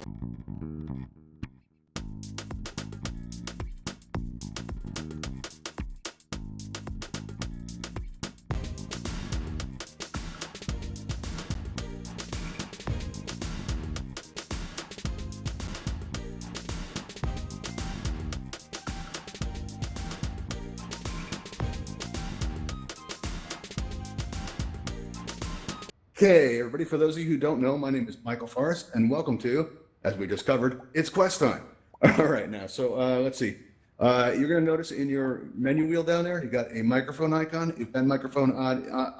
Okay, everybody, for those of you who don't know, my name is Michael Forrest, and welcome to, as we just covered, it's quest time. All right, now, so let's see. You're going to notice in your menu wheel down there, you got a microphone icon. If that microphone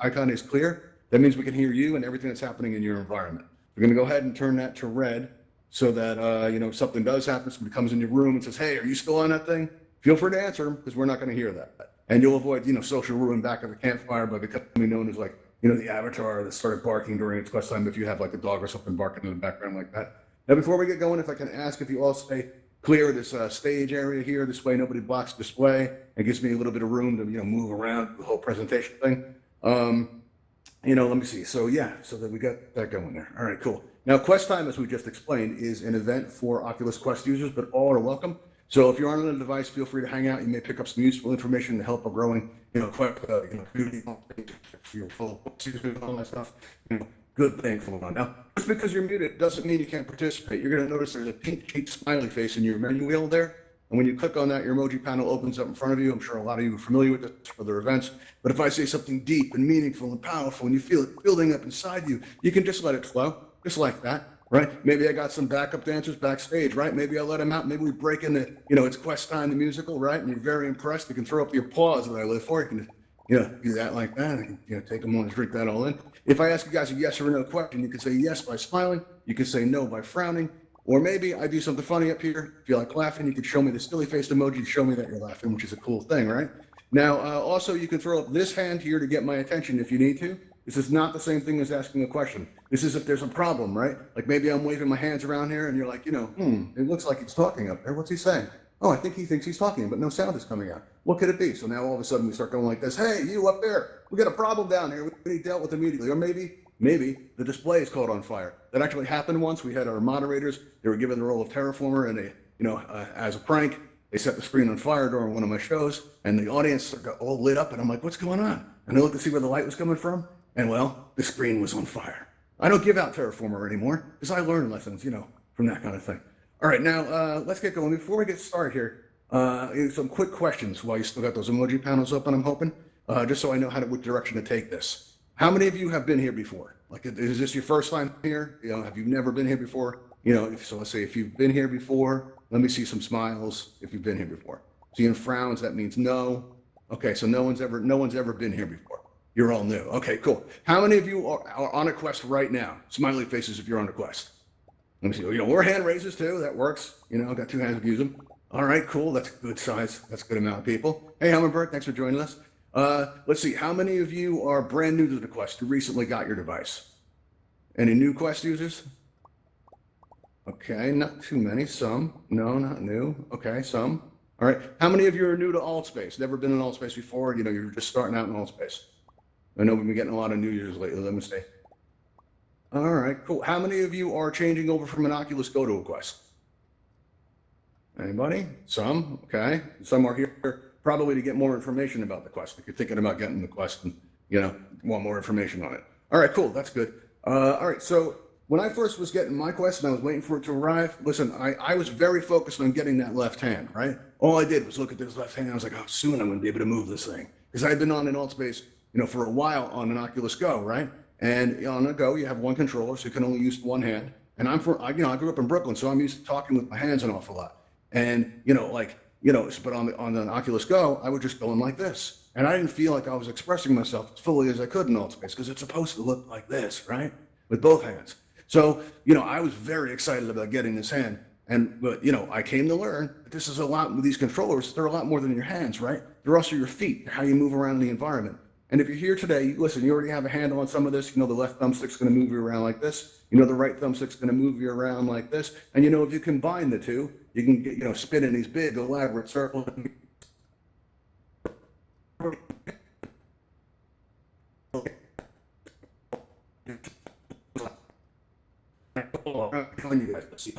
icon is clear, that means we can hear you and everything that's happening in your environment. We're going to go ahead and turn that to red so that, if something does happen, somebody comes in your room and says, hey, are you still on that thing? Feel free to answer them because we're not going to hear that. And you'll avoid, social ruin back at the campfire by becoming known as like, the avatar that started barking during its quest time if you have like a dog or something barking in the background like that. Now, before we get going, if I can ask if you all stay clear of this stage area here, this way nobody blocks display and gives me a little bit of room to, move around the whole presentation thing. Let me see. So yeah, so that we got that going there. All right, cool. Now, Quest Time, as we just explained, is an event for Oculus Quest users, but all are welcome. So if you're on a device, feel free to hang out. You may pick up some useful information to help a growing, community, all that stuff. Good thing going on. Now, just because you're muted doesn't mean you can't participate. You're going to notice there's a pink cheek smiley face in your menu wheel there. And when you click on that, your emoji panel opens up in front of you. I'm sure a lot of you are familiar with this for other events. But if I say something deep and meaningful and powerful and you feel it building up inside you, you can just let it flow, just like that. Right? Maybe I got some backup dancers backstage, right? Maybe I let them out. Maybe we break into, it's Quest Time, the musical, right? And you're very impressed. You can throw up your paws that I live for. You can, do that like that. And, take a moment to drink that all in. If I ask you guys a yes or no question, you can say yes by smiling. You can say no by frowning. Or maybe I do something funny up here. If you like laughing, you can show me the silly faced emoji to show me that you're laughing, which is a cool thing, right? Now, also, you can throw up this hand here to get my attention if you need to. This is not the same thing as asking a question. This is if there's a problem, right? Like maybe I'm waving my hands around here and you're like, it looks like he's talking up there. What's he saying? Oh, I think he thinks he's talking, but no sound is coming out. What could it be? So now all of a sudden we start going like this. Hey, you up there, we got a problem down here. We need dealt with immediately. Or maybe the display is caught on fire. That actually happened once. We had our moderators. They were given the role of terraformer and as a prank, they set the screen on fire during one of my shows and the audience got all lit up and I'm like, what's going on? And they looked to see where the light was coming from. And well, the screen was on fire. I don't give out Terraformer anymore because I learn lessons, from that kind of thing. All right, now let's get going. Before we get started here, some quick questions while you still got those emoji panels open, I'm hoping, just so I know which direction to take this. How many of you have been here before? Like, is this your first time here? Have you never been here before? So let's say if you've been here before, let me see some smiles if you've been here before. Seeing frowns, that means no. Okay, so no one's ever been here before. You're all new. Okay, cool. How many of you are on a quest right now? Smiley faces if you're on a quest. Let me see. Or hand raises too. That works. I've got two hands to use them. All right, cool. That's a good size. That's a good amount of people. Hey, Hummingbird, thanks for joining us. Let's see. How many of you are brand new to the quest who recently got your device? Any new quest users? Okay, not too many. Some. No, not new. Okay, some. All right. How many of you are new to Altspace? Never been in Altspace before? You're just starting out in Altspace. I know we've been getting a lot of new users lately. Let me see. All right, cool. How many of you are changing over from an Oculus Go to a Quest? Anybody? Some. Okay. Some are here probably to get more information about the Quest. If you're thinking about getting the Quest and want more information on it. All right, cool. That's good. All right. So when I first was getting my Quest and I was waiting for it to arrive, listen, I was very focused on getting that left hand. Right. All I did was look at this left hand. I was like, oh, soon I'm going to be able to move this thing because I had been on an Altspace for a while on an Oculus Go, right? And on a Go, you have one controller, so you can only use one hand. And I grew up in Brooklyn, so I'm used to talking with my hands an awful lot. And but on an Oculus Go, I would just go in like this, and I didn't feel like I was expressing myself as fully as I could in Altspace because it's supposed to look like this, right? With both hands. So I was very excited about getting this hand, but I came to learn that this is a lot with these controllers. They're a lot more than your hands, right? They're also your feet, how you move around the environment. And if you're here today, listen, you already have a handle on some of this. The left thumbstick's going to move you around like this. The right thumbstick's going to move you around like this. And if you combine the two, you can get, spin in these big elaborate circles. I'm telling you guys, let's see.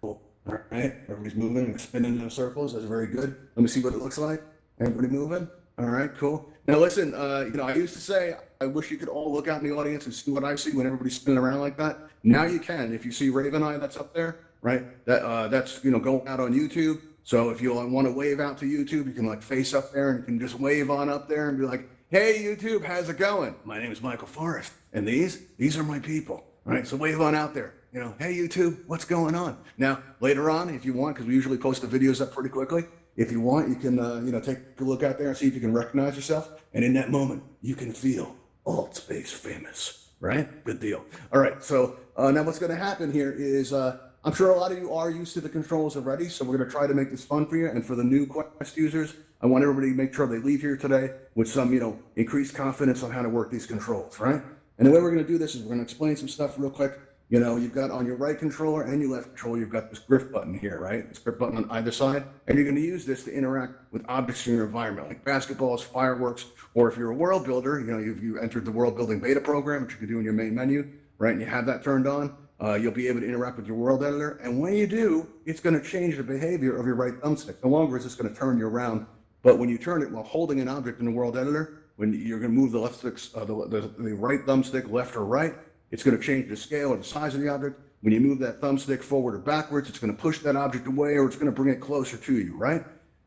Cool. All right, everybody's moving and spinning in circles. That's very good. Let me see what it looks like. Everybody moving? All right, cool. Now listen, I used to say, I wish you could all look out in the audience and see what I see when everybody's spinning around like that. Now you can. If you see Raven Eye that's up there, right? That's going out on YouTube. So if you want to wave out to YouTube, you can like face up there and you can just wave on up there and be like, hey YouTube, how's it going? My name is Michael Forrest, and these are my people. All right, so wave on out there. Hey YouTube, what's going on? Now later on, if you want, because we usually post the videos up pretty quickly. If you want, you can take a look out there and see if you can recognize yourself. And in that moment, you can feel Altspace famous, right? Good deal. All right, so now what's going to happen here is I'm sure a lot of you are used to the controls already, so we're going to try to make this fun for you. And for the new Quest users, I want everybody to make sure they leave here today with some increased confidence on how to work these controls, right? And the way we're going to do this is we're going to explain some stuff real quick. You've got on your right controller and your left controller, you've got this grip button here, right? This grip button on either side. And you're going to use this to interact with objects in your environment, like basketballs, fireworks, or if you're a world builder, you entered the world building beta program, which you can do in your main menu, right? And you have that turned on. You'll be able to interact with your world editor. And when you do, it's going to change the behavior of your right thumbstick. No longer is this going to turn you around, but when you turn it while holding an object in the world editor, when you're going to move the left sticks, the right thumbstick left or right, it's going to change the scale or the size of the object. When you move that thumbstick forward or backwards, it's going to push that object away or it's going to bring it closer to you, right?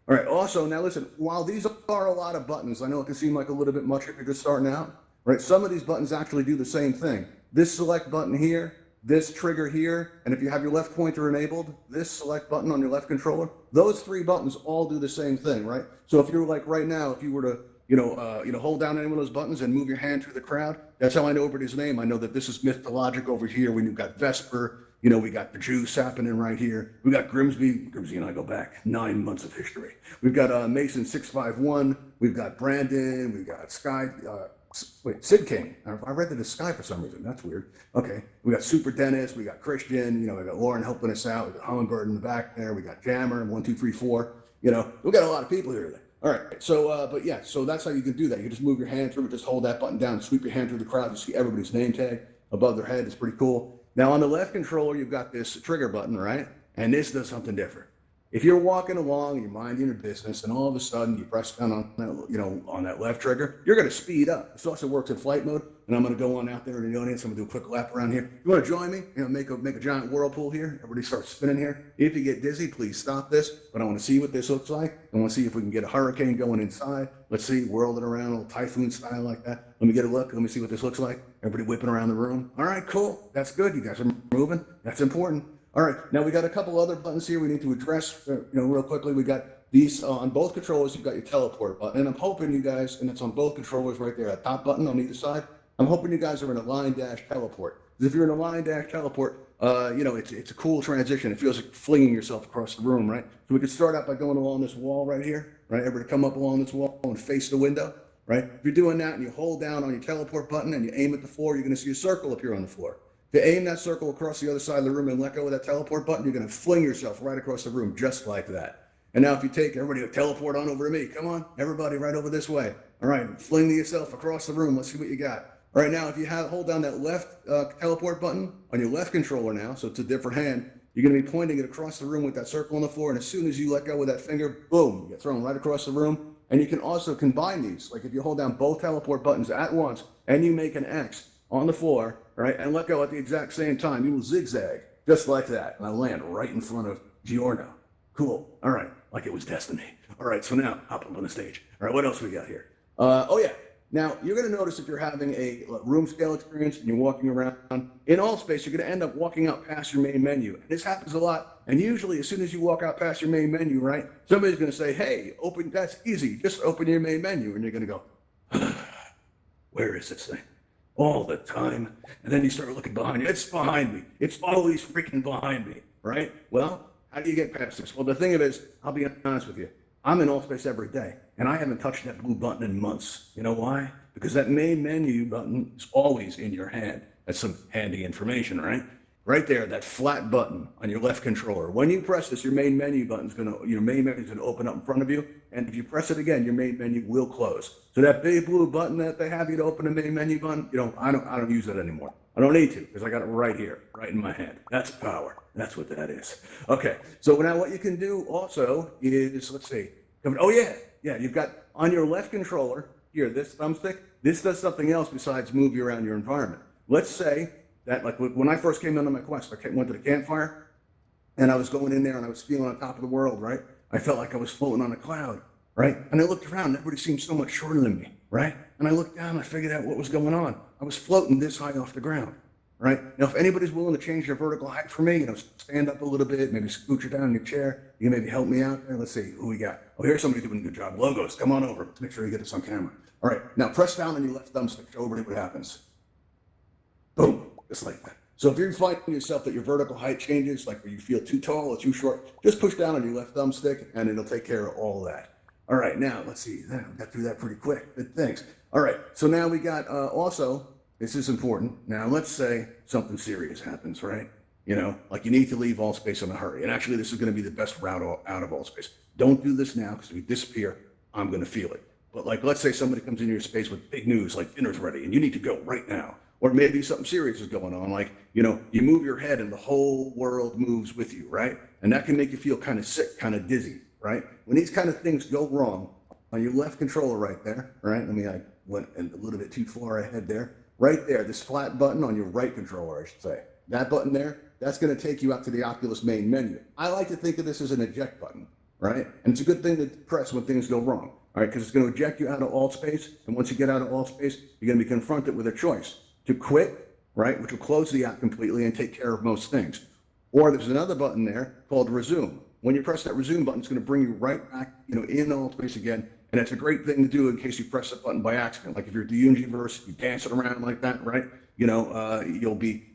All right, also, now listen, while these are a lot of buttons, I know it can seem like a little bit much if you're just starting out, right? Some of these buttons actually do the same thing. This select button here, this trigger here, and if you have your left pointer enabled, this select button on your left controller, those three buttons all do the same thing, right? So if you're like right now, if you were to hold down any one of those buttons and move your hand through the crowd. That's how I know everybody's name. I know that this is mythologic over here. When you've got Vesper, we got the Juice happening right here. We got Grimsby and I go back 9 months of history. We've got Mason 651. We've got Brandon. We've got Sid King. I read that as Sky for some reason. That's weird. Okay. We got Super Dennis. We got Christian. We got Lauren helping us out. We got Hummingbird in the back there. We got Jammer 1, 2, 3, 4. We got a lot of people here today. All right, so that's how you can do that. You can just move your hand through, just hold that button down, sweep your hand through the crowd. You see everybody's name tag above their head. It's pretty cool. Now on the left controller, you've got this trigger button, right? And this does something different. If you're walking along, you're minding your business, and all of a sudden you press down on that, on that left trigger, you're going to speed up. This also works in flight mode, and I'm going to go on out there in the audience. I'm going to do a quick lap around here. You want to join me? Make a giant whirlpool here. Everybody starts spinning here. If you get dizzy, please stop this. But I want to see what this looks like. I want to see if we can get a hurricane going inside. Let's see, whirl it around, a little typhoon style like that. Let me get a look. Let me see what this looks like. Everybody whipping around the room. All right, cool. That's good. You guys are moving. That's important. All right, now we got a couple other buttons here we need to address, real quickly. We got these on both controllers. You've got your teleport button, and I'm hoping you guys, and it's on both controllers right there, that top button on either side. I'm hoping you guys are in a line dash teleport. Because if you're in a line dash teleport, it's a cool transition. It feels like flinging yourself across the room, right? So we could start out by going along this wall right here, right? Everybody come up along this wall and face the window, right? If you're doing that and you hold down on your teleport button and you aim at the floor, you're going to see a circle appear on the floor. To aim that circle across the other side of the room and let go of that teleport button, you're going to fling yourself right across the room just like that. And now if you take everybody, teleport on over to me. Come on, everybody right over this way. All right, fling yourself across the room. Let's see what you got. All right, now if you hold down that left teleport button on your left controller now, so it's a different hand, you're going to be pointing it across the room with that circle on the floor. And as soon as you let go with that finger, boom, you get thrown right across the room. And you can also combine these. Like if you hold down both teleport buttons at once and you make an X on the floor, right, and let go at the exact same time, you will zigzag just like that, and I land right in front of Giorno. Cool. All right, like it was destiny. All right, so now hop up on the stage. All right, what else we got here? Now you're going to notice if you're having a room scale experience and you're walking around in Altspace, you're going to end up walking out past your main menu. And this happens a lot. And usually, as soon as you walk out past your main menu, right, somebody's going to say, "Hey, open. That's easy. Just open your main menu," and you're going to go, "Where is this thing?" All the time. And then you start looking behind you. It's behind me. It's always freaking behind me, right? Well, how do you get past this? Well, the thing of it is, I'll be honest with you. I'm in Altspace every day, and I haven't touched that blue button in months. You know why? Because that main menu button is always in your hand. That's some handy information, right? right there, that flat button on your left controller. When you press this, your main menu button's your main menu is gonna open up in front of you. And if you press it again, your main menu will close. So that big blue button that they have you to open the main menu button, I don't use that anymore. I don't need to because I got it right here, right in my hand. That's power. That's what that is. Okay. So now what you can do also is, let's see. Oh yeah. You've got on your left controller here, this thumbstick. This does something else besides move you around your environment. Let's say that, like when I first came into my Quest, I went to the campfire and I was going in there and I was feeling on top of the world, right? I felt like I was floating on a cloud, right? And I looked around, everybody seemed so much shorter than me, right? And I looked down, I figured out what was going on. I was floating this high off the ground, right? Now, if anybody's willing to change their vertical height for me, stand up a little bit, maybe scooch you down in your chair, you can maybe help me out there. Let's see who we got. Oh, here's somebody doing a good job. Logos, come on over. Let's make sure you get this on camera. All right, now press down on your left thumbstick, show everybody what happens. Boom, just like that. So if you're finding yourself that your vertical height changes, like where you feel too tall or too short, just push down on your left thumbstick and it'll take care of all of that. All right, now let's see. We got through that pretty quick. Good, thanks. All right, so now we got also, this is important. Now let's say something serious happens, right? Like you need to leave Altspace in a hurry. And actually, this is going to be the best route out of Altspace. Don't do this now because if we disappear, I'm going to feel it. But like, let's say somebody comes into your space with big news, like dinner's ready, and you need to go right now. Or maybe something serious is going on, like, you move your head and the whole world moves with you, right? And that can make you feel kind of sick, kind of dizzy, right? When these kind of things go wrong, on your left controller right there, right? I went a little bit too far ahead there. Right there, this flat button on your right controller, I should say. That button there, that's going to take you out to the Oculus main menu. I like to think of this as an eject button, right? And it's a good thing to press when things go wrong, all right? Because it's going to eject you out of Altspace. And once you get out of Altspace, you're going to be confronted with a choice to quit, right? Which will close the app completely and take care of most things. Or there's another button there called resume. When you press that resume button, it's going to bring you right back, in Altspace again. And it's a great thing to do in case you press the button by accident. Like if you're at the Universe, you dance it around like that, right? You'll be,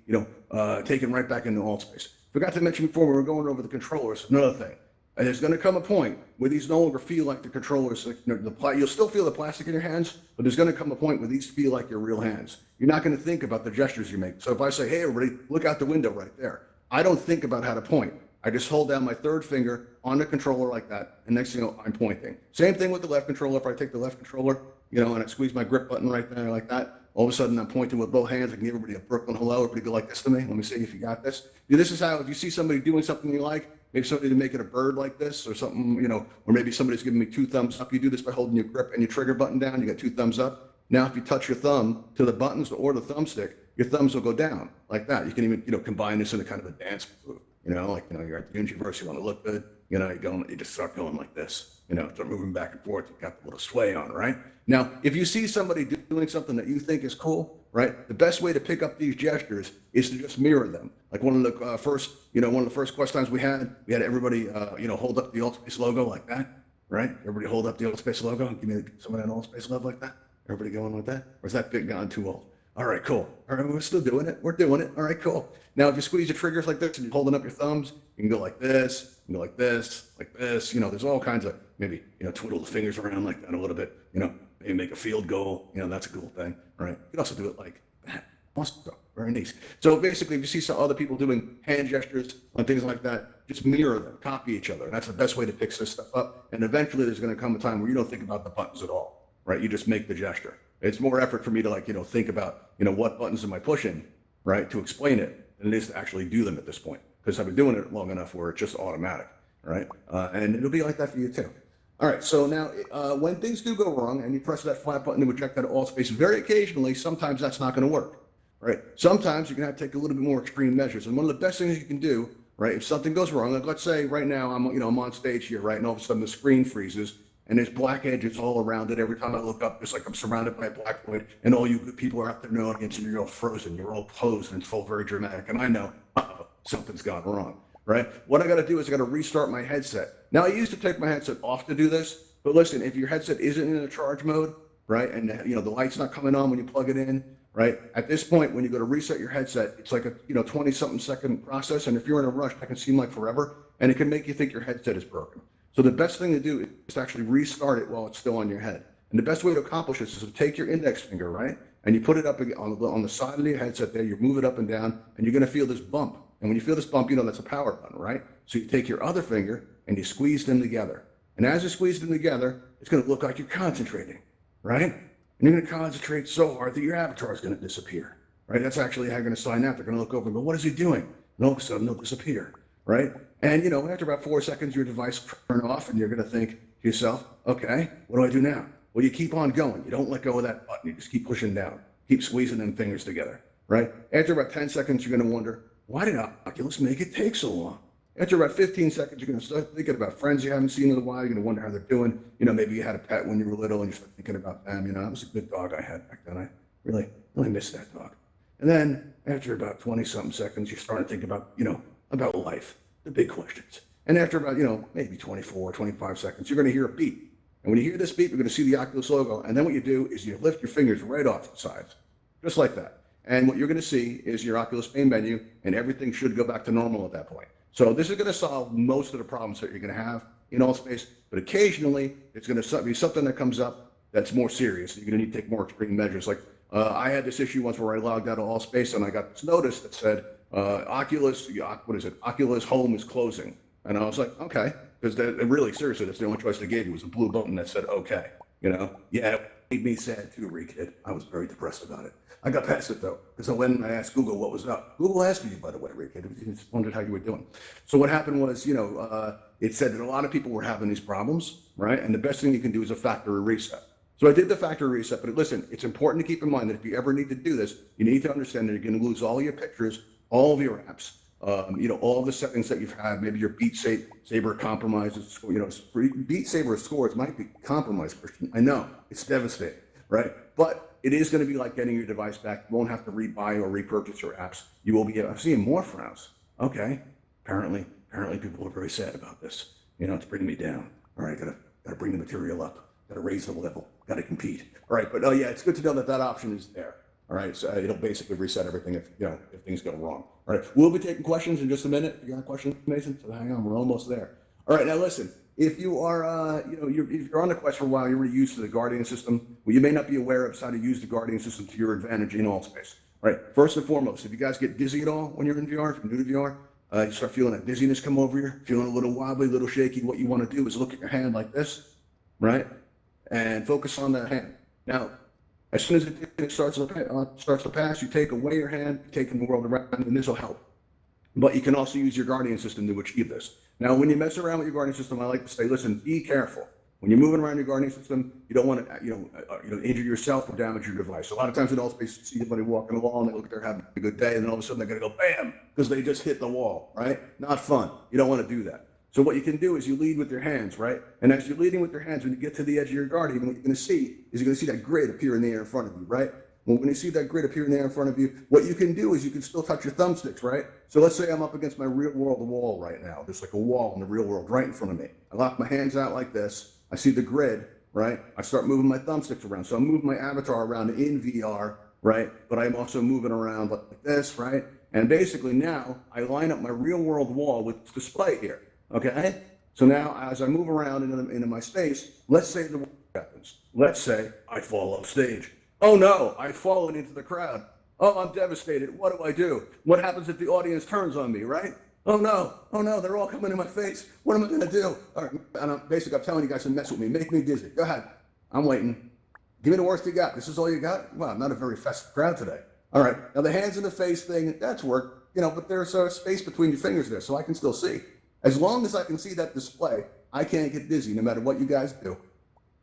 taken right back into Altspace. Forgot to mention before we were going over the controllers, another thing. And there's going to come a point where these no longer feel like the controllers. You'll still feel the plastic in your hands, but there's going to come a point where these feel like your real hands. You're not going to think about the gestures you make. So if I say, hey, everybody, look out the window right there, I don't think about how to point. I just hold down my third finger on the controller like that, and next thing you know, I'm pointing. Same thing with the left controller. If I take the left controller, and I squeeze my grip button right there like that, all of a sudden I'm pointing with both hands. I can give everybody a Brooklyn hello. Everybody go like this to me. Let me see if you got this. This is how, if you see somebody doing something you like, maybe somebody to make it a bird like this or something, or maybe somebody's giving me 2 thumbs up. You do this by holding your grip and your trigger button down. You got 2 thumbs up. Now, if you touch your thumb to the buttons or the thumbstick, your thumbs will go down like that. You can even, combine this in a kind of a dance move. You're at the Universe, you want to look good, you just start going like this, start moving back and forth. You've got the little sway on, right? Now, if you see somebody doing something that you think is cool, right, the best way to pick up these gestures is to just mirror them. Like one of the first Quest times we had everybody, hold up the Altspace logo like that, right? Everybody hold up the Altspace logo and give me some of that Altspace love like that. Everybody going with that? Or is that bit gone too old? All right, cool. All right, we're still doing it. We're doing it. All right, cool. Now, if you squeeze your triggers like this and you're holding up your thumbs, you can go like this, you can go like this, like this. There's all kinds of, maybe, twiddle the fingers around like that a little bit, maybe make a field goal. That's a cool thing, right? You can also do it like that. Also, very nice. So basically, if you see some other people doing hand gestures and things like that, just mirror them, copy each other. That's the best way to pick this stuff up. And eventually, there's going to come a time where you don't think about the buttons at all, right? You just make the gesture. It's more effort for me to think about, what buttons am I pushing, right, to explain it than it is to actually do them at this point. Because I've been doing it long enough where it's just automatic, right? And it'll be like that for you too. All right, so now when things do go wrong and you press that flat button to eject out of Altspace, very occasionally, sometimes that's not going to work, right? Sometimes you're going to have to take a little bit more extreme measures. And one of the best things you can do, right, if something goes wrong, like let's say right now I'm on stage here, right, and all of a sudden the screen freezes, and there's black edges all around it. Every time I look up, it's like I'm surrounded by a black void, and all you people are out there in the audience, and you're all frozen, you're all posed, and it's all very dramatic. And I know, something's gone wrong, right? What I got to do is I got to restart my headset. Now, I used to take my headset off to do this, but listen, if your headset isn't in a charge mode, right, and the light's not coming on when you plug it in, right? At this point, when you go to reset your headset, it's like a 20-something second process, and if you're in a rush, that can seem like forever, and it can make you think your headset is broken. So the best thing to do is to actually restart it while it's still on your head. And the best way to accomplish this is to take your index finger, right? And you put it up on the side of the headset there, you move it up and down, and you're going to feel this bump. And when you feel this bump, you know that's a power button, right? So you take your other finger and you squeeze them together. And as you squeeze them together, it's going to look like you're concentrating, right? And you're going to concentrate so hard that your avatar is going to disappear, right? That's actually how you're going to sign out. They're going to look over and go, what is he doing? And all of a sudden, they'll disappear, right? And, you know, after about 4 seconds, your device will turn off, and you're going to think to yourself, okay, what do I do now? Well, you keep on going. You don't let go of that button. You just keep pushing down. Keep squeezing them fingers together, right? After about 10 seconds, you're going to wonder, why did Oculus make it take so long? After about 15 seconds, you're going to start thinking about friends you haven't seen in a while. You're going to wonder how they're doing. You know, maybe you had a pet when you were little, and you start thinking about them. You know, that was a good dog I had back then. I really missed that dog. And then after about 20-something seconds, you're starting to think about, you know, about life, the big questions. And after about, you know, maybe 24, 25 seconds, you're going to hear a beep. And when you hear this beep, you're going to see the Oculus logo. And then what you do is you lift your fingers right off the sides, just like that. And what you're going to see is your Oculus main menu, and everything should go back to normal at that point. So this is going to solve most of the problems that you're going to have in Altspace, but occasionally it's going to be something that comes up that's more serious. You're going to need to take more extreme measures. Like I had this issue once where I logged out of Altspace and I got this notice that said, Oculus Home is closing. And I was like, okay, because really, seriously, that's the only choice they gave you was a blue button that said, okay, you know? Yeah, it made me sad too, Rick. I was very depressed about it. I got past it though, because when I asked Google what was up, Google asked me, by the way, Rick, it just wondered how you were doing. So what happened was, you know, it said that a lot of people were having these problems, right? And the best thing you can do is a factory reset. So I did the factory reset, but listen, it's important to keep in mind that if you ever need to do this, you need to understand that you're going to lose all your pictures, all of your apps, you know, all the settings that you've had. Maybe your Beat Saber compromises, you know, Beat Saber scores might be compromised, Christian. I know, it's devastating, right? But it is going to be like getting your device back. You won't have to rebuy or repurchase your apps. You will be. I'm seeing more frowns. Okay, apparently people are very sad about this. You know, it's bringing me down. All right, gotta bring the material up. Gotta raise the level. Gotta compete. All right, but yeah, it's good to know that that option is there. All right, so it'll basically reset everything if if things go wrong. All right, we'll be taking questions in just a minute. You got questions, Mason? So hang on, we're almost there. All right, now listen. If you are, if you're on the Quest for a while, you're already used to the Guardian system. Well, you may not be aware of how to use the Guardian system to your advantage in Altspace. All right, first and foremost, if you guys get dizzy at all when you're in VR, if you're new to VR, you start feeling that dizziness come over you, feeling a little wobbly, a little shaky, what you want to do is look at your hand like this, right? And focus on that hand. Now, as soon as it starts to pass, you take away your hand, taking the world around, and this will help. But you can also use your Guardian system to achieve this. Now, when you mess around with your Guardian system, I like to say, listen, be careful. When you're moving around your Guardian system, you don't want to, injure yourself or damage your device. A lot of times in Altspace, you see somebody walking along, they look like they're having a good day, and then all of a sudden they're going to go bam, because they just hit the wall, right? Not fun. You don't want to do that. So what you can do is you lead with your hands, right? And as you're leading with your hands, when you get to the edge of your Guardian, what you're going to see is you're going to see that grid appear in the air in front of you, right? Well, when you see that grid appear in the air in front of you, what you can do is you can still touch your thumbsticks, right? So let's say I'm up against my real world wall right now. There's like a wall in the real world right in front of me. I lock my hands out like this. I see the grid, right? I start moving my thumbsticks around. So I'm moving my avatar around in VR, right? But I'm also moving around like this, right? And basically now I line up my real world wall with this display here, okay? So now as I move around into my space, let's say the worst happens. Let's say I fall off stage. Oh no, I've fallen into the crowd. Oh, I'm devastated. What do I do? What happens if the audience turns on me, right? Oh no, they're all coming in my face. What am I gonna do? All right, and I'm telling you guys to mess with me, make me dizzy. Go ahead, I'm waiting. Give me the worst you got. This is all you got? Well, I'm not a very festive crowd today. All right, now the hands in the face thing, that's work, but there's a space between your fingers there, so I can still see. As long as I can see that display, I can't get dizzy no matter what you guys do.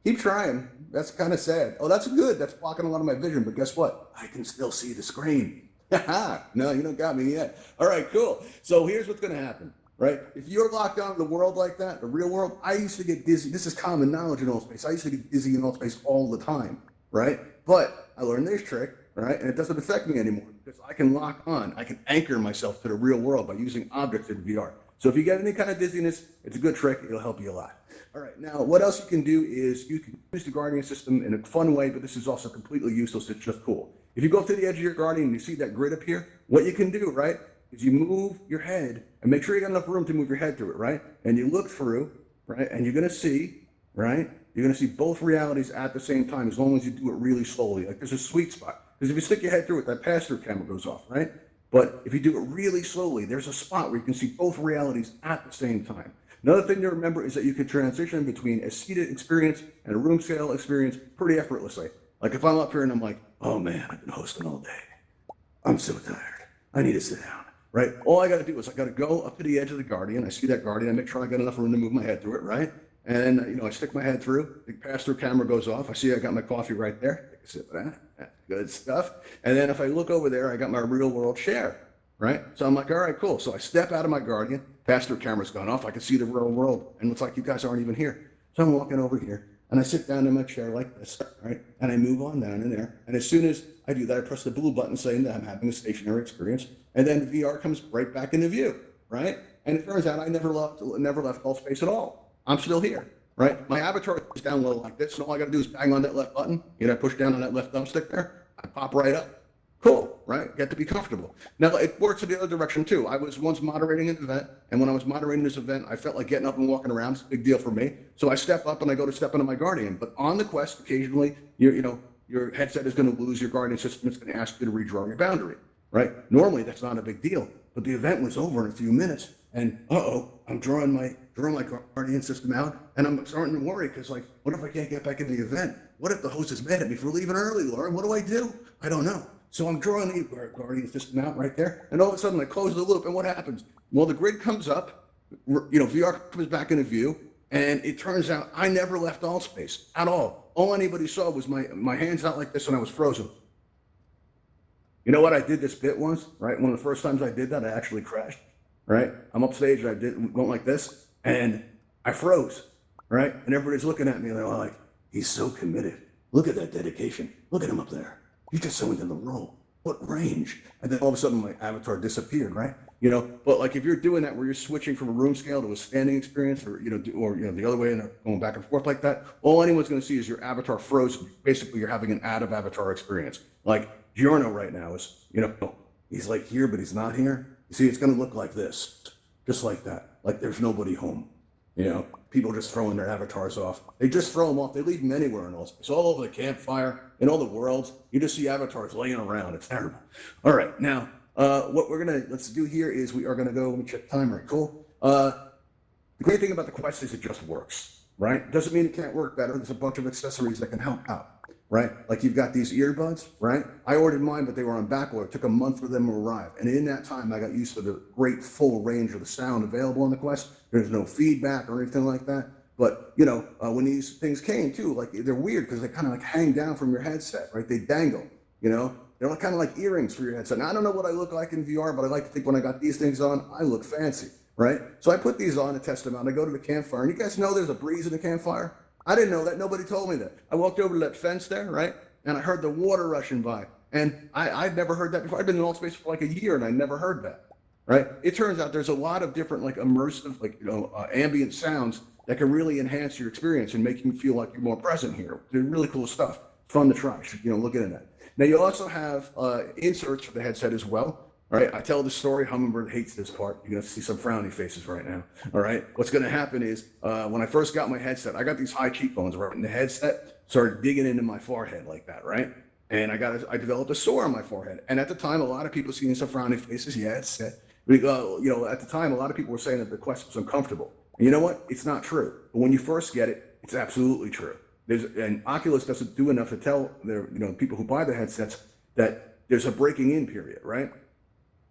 Keep trying. That's kind of sad. Oh, that's good. That's blocking a lot of my vision. But guess what? I can still see the screen. No, you don't got me yet. All right, cool. So here's what's going to happen, right? If you're locked out of the world like that, the real world, I used to get dizzy. This is common knowledge in Altspace. I used to get dizzy in Altspace all the time, right? But I learned this trick, right? And it doesn't affect me anymore because I can lock on. I can anchor myself to the real world by using objects in VR. So if you get any kind of dizziness, it's a good trick. It'll help you a lot. All right, now what else you can do is you can use the Guardian system in a fun way, but this is also completely useless. It's just cool. If you go up to the edge of your Guardian and you see that grid up here, what you can do, right, is you move your head and make sure you got enough room to move your head through it, right? And you look through, right, and you're going to see, right, you're going to see both realities at the same time as long as you do it really slowly. Like there's a sweet spot. Because if you stick your head through it, that pass-through camera goes off, right? But if you do it really slowly, there's a spot where you can see both realities at the same time. Another thing to remember is that you can transition between a seated experience and a room scale experience pretty effortlessly. Like if I'm up here and I'm like, oh man, I've been hosting all day. I'm so tired. I need to sit down, right? All I got to do is I got to go up to the edge of the Guardian. I see that Guardian. I make sure I got enough room to move my head through it, right? And, I stick my head through. The pass-through camera goes off. I see I got my coffee right there. Take a sip of that. That's good stuff. And then if I look over there, I got my real-world share, right? So I'm like, all right, cool. So I step out of my Guardian. Pass-through camera's gone off. I can see the real world. And it's like you guys aren't even here. So I'm walking over here. And I sit down in my chair like this, right? And I move on down in there. And as soon as I do that, I press the blue button saying that I'm having a stationary experience. And then the VR comes right back into view, right? And it turns out I never left Altspace at all. I'm still here, right? My avatar is down low like this, and all I got to do is bang on that left button. Push down on that left thumbstick there. I pop right up. Cool, right? Get to be comfortable. Now, it works in the other direction, too. I was once moderating an event, and when I was moderating this event, I felt like getting up and walking around is a big deal for me. So I step up and I go to step into my Guardian. But on the Quest, occasionally, your headset is going to lose your Guardian system. It's going to ask you to redraw your boundary, right? Normally, that's not a big deal. But the event was over in a few minutes, and I'm drawing my Guardian system out, and I'm starting to worry because, like, what if I can't get back in the event? What if the host is mad at me for leaving early, Lauren? What do I do? I don't know. So I'm drawing the Guardian system out right there, and all of a sudden I close the loop, and what happens? Well, the grid comes up, VR comes back into view, and it turns out I never left Altspace at all. All anybody saw was my hands out like this, and I was frozen. You know what? I did this bit once, right? One of the first times I did that, I actually crashed, right? I'm upstage, and went like this, and I froze, right? And everybody's looking at me, and they're like, he's so committed. Look at that dedication. Look at him up there. He's just so into the role. What range? And then all of a sudden, my avatar disappeared, right? But like if you're doing that, where you're switching from a room scale to a standing experience, or the other way and going back and forth like that, all anyone's going to see is your avatar frozen. Basically, you're having an out of avatar experience. Like Giorno right now is, he's like here, but he's not here. You see, it's going to look like this, just like that. Like there's nobody home. People just throwing their avatars off. They just throw them off. They leave them anywhere in Altspace. All over the campfire, in all the worlds. You just see avatars laying around. It's terrible. All right, now, what let's do here is we are gonna go, let me check the timer, cool. The great thing about the Quest is it just works, right? Doesn't mean it can't work better. There's a bunch of accessories that can help out, right? Like you've got these earbuds, right? I ordered mine, but they were on back order. It took a month for them to arrive. And in that time, I got used to the great full range of the sound available on the Quest. There's no feedback or anything like that. But, when these things came too, like they're weird because they kind of like hang down from your headset, right? They dangle, they're kind of like earrings for your headset. Now, I don't know what I look like in VR, but I like to think when I got these things on, I look fancy, right? So I put these on to test them out. I go to the campfire, and you guys know there's a breeze in the campfire? I didn't know that. Nobody told me that. I walked over to that fence there, right? And I heard the water rushing by. And I'd never heard that before. I've been in Altspace for like a year, and I never heard that, right? It turns out there's a lot of different like immersive, ambient sounds that can really enhance your experience and make you feel like you're more present here. They're really cool stuff. Fun to try. Look into that. Now, you also have inserts for the headset as well. All right, I tell the story. Hummingbird hates this part. You're going to see some frowny faces right now. All right, what's going to happen is when I first got my headset, I got these high cheekbones, right? And the headset started digging into my forehead like that, right? And I developed a sore on my forehead. And at the time, a lot of people seeing some frowny faces. Yeah, it's at the time, a lot of people were saying that the Quest was uncomfortable. And you know what? It's not true. But when you first get it, it's absolutely true. And Oculus doesn't do enough to tell their people who buy the headsets that there's a breaking in period, right?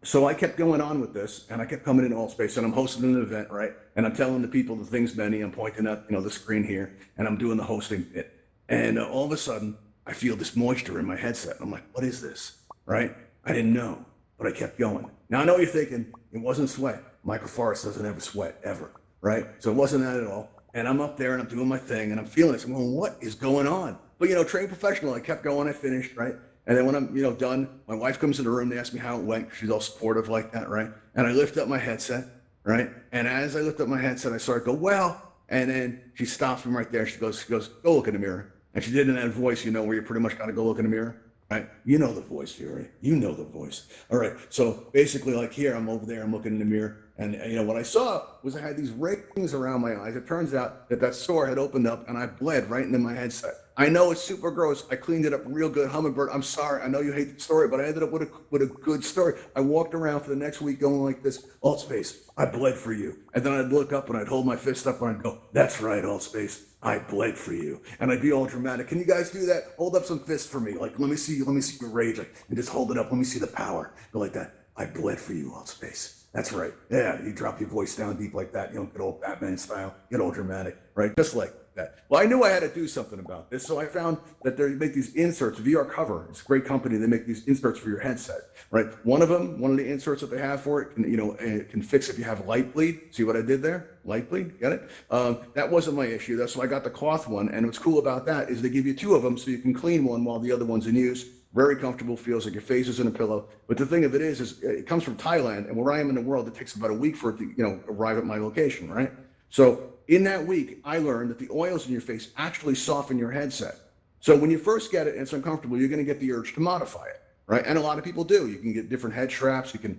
So I kept going on with this, and I kept coming into Altspace, and I'm hosting an event, right? And I'm telling the people the things many. I'm pointing at the screen here, and I'm doing the hosting bit. And all of a sudden, I feel this moisture in my headset. I'm like, what is this, right? I didn't know, but I kept going. Now I know you're thinking it wasn't sweat. Michael Forrest doesn't ever sweat ever, right? So it wasn't that at all. And I'm up there and I'm doing my thing and I'm feeling this. I'm going, what is going on? But trained professional, I kept going, I finished, right? And then when I'm done, my wife comes in the room, they ask me how it went. She's all supportive like that, right? And I lift up my headset, right? And as I lift up my headset, I start to go, well, and then she stops me right there. She goes, go look in the mirror. And she did in that voice, where you pretty much got to go look in the mirror, right? You know the voice, Fury. You know the voice. All right. So basically, like here, I'm over there, I'm looking in the mirror. And what I saw was I had these rings around my eyes. It turns out that sore had opened up and I bled right into my headset. I know it's super gross. I cleaned it up real good. Hummingbird, I'm sorry. I know you hate the story, but I ended up with a good story. I walked around for the next week going like this, Altspace, I bled for you. And then I'd look up and I'd hold my fist up and I'd go, that's right, Altspace, I bled for you. And I'd be all dramatic. Can you guys do that? Hold up some fists for me. Like, let me see your rage. Like, and just hold it up. Let me see the power. Go like that. I bled for you, Altspace. That's right. Yeah, you drop your voice down deep like that. You know, good old Batman style. Get all dramatic, right? Just like that. Well, I knew I had to do something about this, so I found that they make these inserts. VR Cover, it's a great company. They make these inserts for your headset, right? One of the inserts that they have for it, it can fix if you have light bleed. See what I did there? Light bleed, got it? That wasn't my issue. That's why I got the cloth one. And what's cool about that is they give you two of them, so you can clean one while the other one's in use. Very comfortable, feels like your face is in a pillow. But the thing of it is it comes from Thailand, and where I am in the world, it takes about a week for it to, arrive at my location, right? So in that week, I learned that the oils in your face actually soften your headset. So when you first get it and it's uncomfortable, you're going to get the urge to modify it, right? And a lot of people do. You can get different head straps. You can,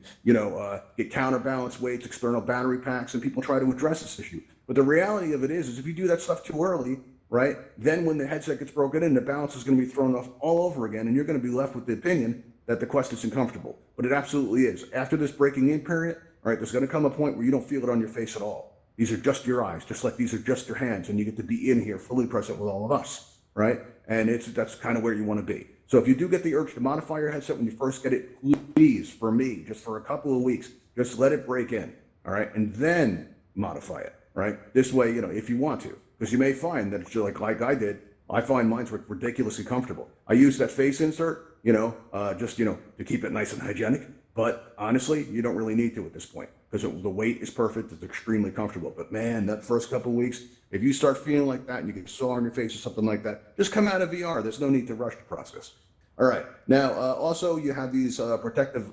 get counterbalance weights, external battery packs, and people try to address this issue. But the reality of it is if you do that stuff too early, right, then when the headset gets broken in, the balance is going to be thrown off all over again, and you're going to be left with the opinion that the Quest is uncomfortable. But it absolutely is. After this breaking in period, right, there's going to come a point where you don't feel it on your face at all. These are just your eyes, just like these are just your hands, and you get to be in here fully present with all of us, right? And that's kind of where you want to be. So if you do get the urge to modify your headset when you first get it, please, for me, just for a couple of weeks, just let it break in, all right, and then modify it, right? This way, if you want to. Because you may find that it's like I did, I find mine's ridiculously comfortable. I use that face insert, to keep it nice and hygienic. But honestly, you don't really need to at this point because the weight is perfect. It's extremely comfortable. But man, that first couple of weeks, if you start feeling like that and you get sore on your face or something like that, just come out of VR. There's no need to rush the process. All right. Now, also, you have these protective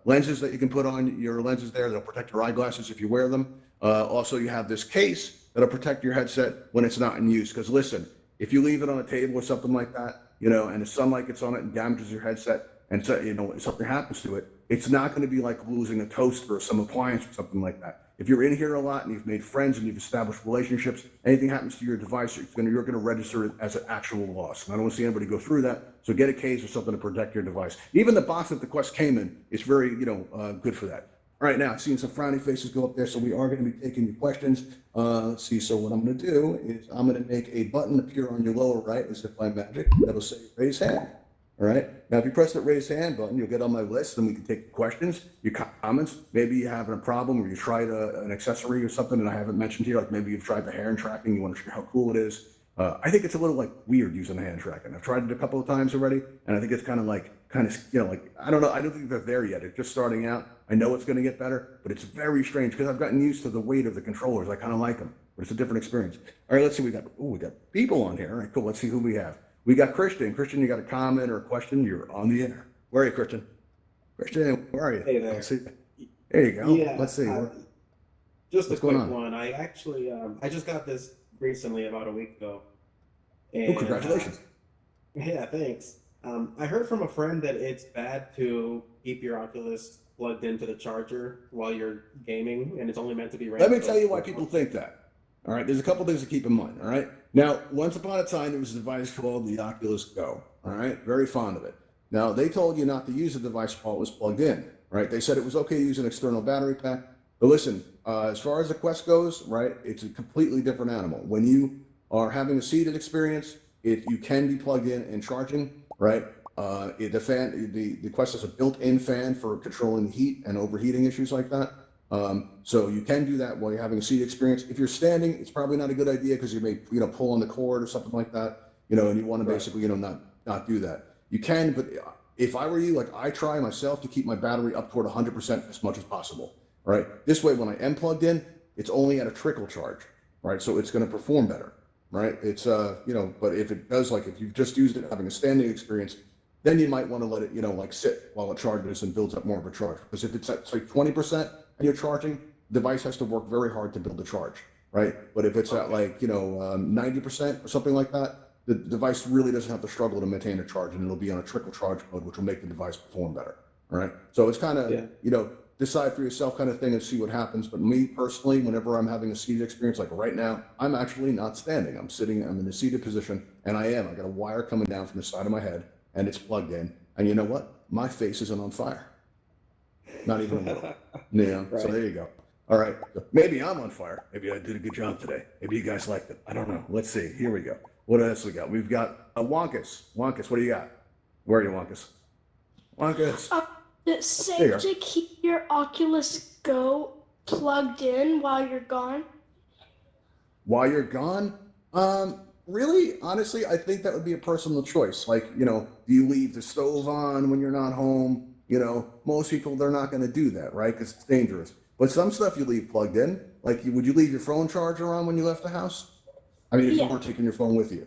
lenses that you can put on your lenses there. They'll protect your eyeglasses if you wear them. Also, you have this case that'll protect your headset when it's not in use. Because listen, if you leave it on a table or something like that, and the sunlight gets on it and damages your headset, and so, something happens to it, it's not going to be like losing a toaster or some appliance or something like that. If you're in here a lot and you've made friends and you've established relationships, anything happens to your device, you're going to register it as an actual loss. And I don't want to see anybody go through that. So get a case or something to protect your device. Even the box that the Quest came in is very, good for that. All right, now seeing some frowny faces go up there, so we are going to be taking your questions. Let's see. So what I'm going to do is I'm going to make a button appear on your lower right, as if by magic, that'll say raise hand. All right. Now, if you press that raise hand button, you'll get on my list, and we can take questions, your comments. Maybe you're having a problem, or you tried an accessory or something that I haven't mentioned here. Like maybe you've tried the hand tracking. You want to show how cool it is. I think it's a little weird using the hand tracking. I've tried it a couple of times already, and I think it's kind of I don't know. I don't think they're there yet. It's just starting out. I know it's going to get better, but it's very strange because I've gotten used to the weight of the controllers. I kind of like them, but it's a different experience. All right, let's see. We got people on here. All right, cool. Let's see who we have. We got Christian. Christian, you got a comment or a question? You're on the air. Where are you, Christian? Christian, where are you? Hey there. Let's see. There you go. Yeah, Let's see. just a What's going quick on? one. I actually, I just got this recently, about a week ago, Oh, and congratulations. yeah, thanks. I heard from a friend that it's bad to keep your Oculus plugged into the charger while you're gaming, and it's only meant to be ran. Let me tell you why people think that. All right, there's a couple things to keep in mind. All right, now once upon a time there was a device called the Oculus Go. All right, very fond of it. Now they told you not to use the device while it was plugged in. Right, they said it was okay to use an external battery pack. But listen, as far as the Quest goes, right, it's a completely different animal. When you are having a seated experience, you can be plugged in and charging. Right, the Quest has a built-in fan for controlling heat and overheating issues like that. So you can do that while you're having a seat experience. If you're standing, it's probably not a good idea because you may, pull on the cord or something like that, and you want to basically, not do that. You can, but if I were you, like I try myself to keep my battery up toward 100% as much as possible, right? This way, when I am plugged in, it's only at a trickle charge, right? So it's going to perform better, right? It's, but if it does, if you've just used it having a standing experience, then you might want to let it, sit while it charges and builds up more of a charge. Because if it's at, say, 20% and you're charging, the device has to work very hard to build a charge, right? But if it's at 90% or something like that, the device really doesn't have to struggle to maintain a charge, and it'll be on a trickle charge mode, which will make the device perform better, all right? So it's kind of, Yeah. decide for yourself kind of thing and see what happens. But me personally, whenever I'm having a seated experience, like right now, I'm actually not standing. I'm sitting, I'm in a seated position, and I got a wire coming down from the side of my head, and it's plugged in. And you know what? My face isn't on fire. Not even a little. Yeah, Right. so there you go. All right. Maybe I'm on fire. Maybe I did a good job today. Maybe you guys liked it. I don't know. Let's see. Here we go. What else we got? We've got Wonkus. Wonkus, what do you got? Where are you, Wonkus? Wonkus. It's There you safe to keep your Oculus Go plugged in while you're gone. While you're gone? Really? Honestly, I think that would be a personal choice. Like, you know, do you leave the stove on when you're not home? You know, most people, they're not going to do that, right? Because it's dangerous. But some stuff you leave plugged in. Like, would you leave your phone charger on when you left the house? I mean, if you Yeah. weren't taking your phone with you.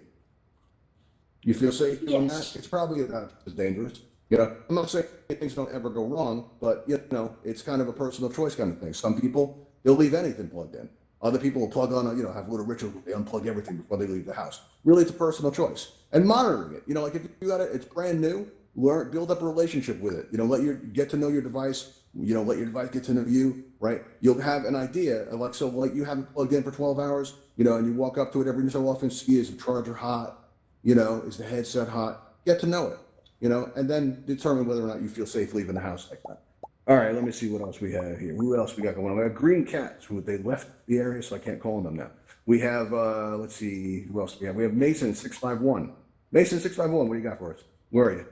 You feel safe doing Yes. that? It's probably not as dangerous. You know, I'm not saying things don't ever go wrong, but you know, it's kind of a personal choice kind of thing. Some people, they'll leave anything plugged in. Other people will plug on, you know, have a little ritual. They unplug everything before they leave the house. Really, it's a personal choice. And monitoring it. You know, like if you got it, it's brand new. Build up a relationship with it. You know, get to know your device. You know, let your device get to know you. Right? You'll have an idea. Like so, like you have it plugged in for 12 hours. You know, and you walk up to it every so often. See, is the charger hot? You know, is the headset hot? Get to know it. You know, and then determine whether or not you feel safe leaving the house like that. All right, let me see what else we have here. Who else we got going on? We have Green Cats, who they left the area, so I can't call them now. We have, let's see, who else we have? We have Mason 651. Mason 651, what do you got for us? Where are you?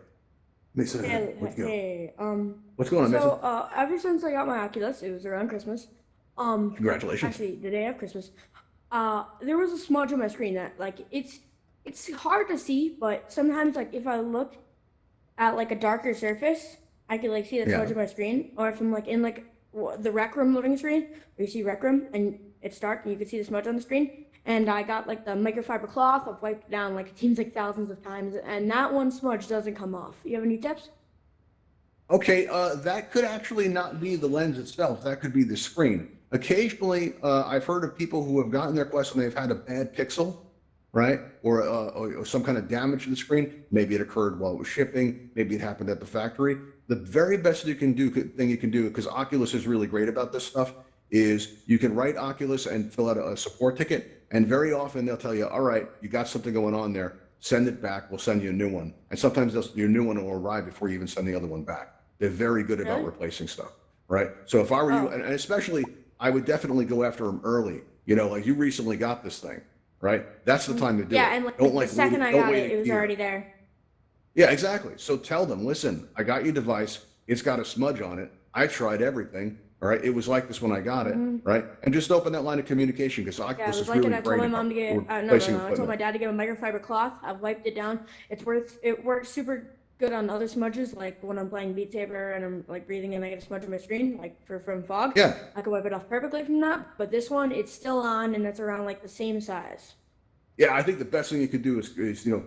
Mason, what's going on? Hey, What's going on, Mason? so ever since I got my Oculus, it was around Christmas. Congratulations. Actually, the day of Christmas, there was a smudge on my screen that like it's hard to see, but sometimes like if I look at like a darker surface, I could like see the Yeah. smudge on my screen. Or if I'm like in like the rec room loading screen, where you see rec room and it's dark and you can see the smudge on the screen. And I got like the microfiber cloth. I've wiped it down like it seems like thousands of times, and that one smudge doesn't come off. You have any tips? Okay, that could actually not be the lens itself. That could be the screen. Occasionally, I've heard of people who have gotten their Quest and they've had a bad pixel, right? Or some kind of damage to the screen. Maybe it occurred while it was shipping. Maybe it happened at the factory. The very best thing you can do, because Oculus is really great about this stuff, is you can write Oculus and fill out a support ticket. And very often they'll tell you, all right, you got something going on there. Send it back. We'll send you a new one. And sometimes your new one will arrive before you even send the other one back. They're very good about Really? replacing stuff, right? So if I were you, Oh. and especially, I would definitely go after them early. You know, like you recently got this thing, right? That's the time to do it. Yeah, and like Don't the second I don't got wait it, a it was year. already there. Yeah, exactly. So tell them, listen, I got your device. It's got a smudge on it. I tried everything. All right. It was like this when I got it. Right. And just open that line of communication because Yeah, it Oculus was is like, really and I told great my mom about to get, replacing I told my equipment. dad to get a microfiber cloth. I've wiped it down. It works super good on other smudges, like when I'm playing Beat Saber and I'm like breathing and I get a smudge on my screen, like from fog. Yeah. I can wipe it off perfectly from that. But this one, it's still on and it's around like the same size. Yeah. I think the best thing you could do is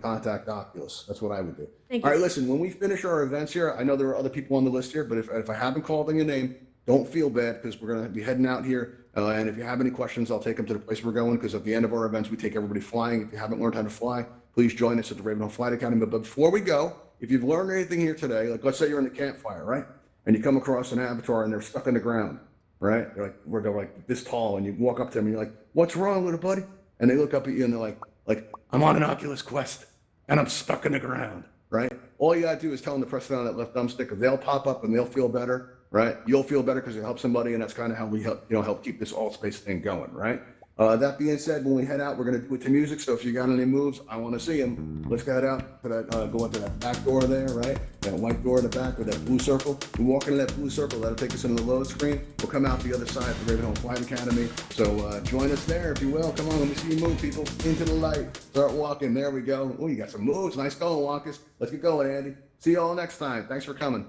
contact Oculus. That's what I would do. Thank All you. right. Listen, when we finish our events here, I know there are other people on the list here, but if I haven't called on your name, don't feel bad because we're going to be heading out here. And if you have any questions, I'll take them to the place we're going because at the end of our events, we take everybody flying. If you haven't learned how to fly, please join us at the Ravenhill Flight Academy. But before we go, if you've learned anything here today, like let's say you're in the campfire, right? And you come across an avatar and they're stuck in the ground, right? They're like this tall and you walk up to them and you're like, what's wrong, little buddy? And they look up at you and they're like, I'm on an Oculus Quest and I'm stuck in the ground, right? All you gotta do is tell them to press down that left thumbstick, they'll pop up and they'll feel better, right? You'll feel better because you help somebody, and that's kind of how we help keep this Altspace thing going, right? That being said, when we head out, we're gonna do it to music. So if you got any moves, I want to see them. Let's head out to that, go into that back door there, right? That white door in the back with that blue circle. We walk into that blue circle. That'll take us into the load screen. We'll come out the other side of the Ravenhill Flight Academy. So join us there if you will. Come on, let me see you move, people. Into the light. Start walking. There we go. Oh, you got some moves. Nice going, Wonkus. Let's get going, Andy. See you all next time. Thanks for coming.